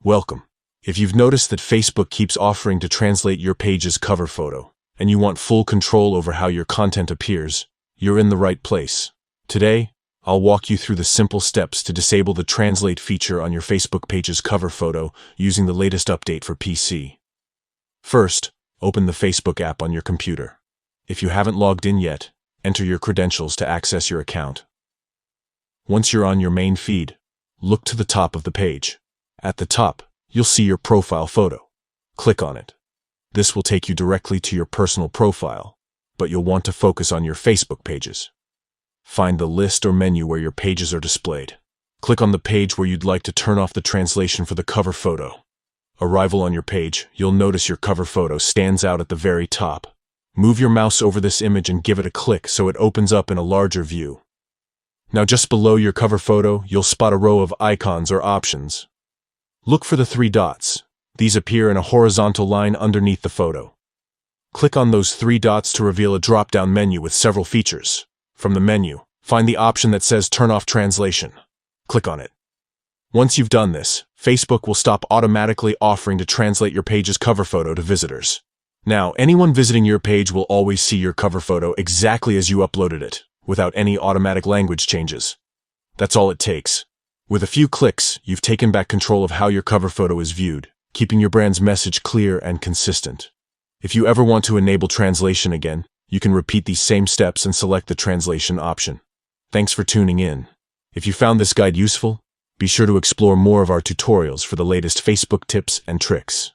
Welcome. If you've noticed that Facebook keeps offering to translate your page's cover photo, and you want full control over how your content appears, you're in the right place. Today, I'll walk you through the simple steps to disable the translate feature on your Facebook page's cover photo using the latest update for PC. First, open the Facebook app on your computer. If you haven't logged in yet, enter your credentials to access your account. Once you're on your main feed, look to the top of the page. At the top, you'll see your profile photo. Click on it. This will take you directly to your personal profile, but you'll want to focus on your Facebook pages. Find the list or menu where your pages are displayed. Click on the page where you'd like to turn off the translation for the cover photo. Arrival on your page, you'll notice your cover photo stands out at the very top. Move your mouse over this image and give it a click so it opens up in a larger view. Now just below your cover photo, you'll spot a row of icons or options. Look for the 3 dots. These appear in a horizontal line underneath the photo. Click on those 3 dots to reveal a drop-down menu with several features. From the menu, find the option that says Turn Off Translation. Click on it. Once you've done this, Facebook will stop automatically offering to translate your page's cover photo to visitors. Now, anyone visiting your page will always see your cover photo exactly as you uploaded it, without any automatic language changes. That's all it takes. With a few clicks, you've taken back control of how your cover photo is viewed, keeping your brand's message clear and consistent. If you ever want to enable translation again, you can repeat these same steps and select the translation option. Thanks for tuning in. If you found this guide useful, be sure to explore more of our tutorials for the latest Facebook tips and tricks.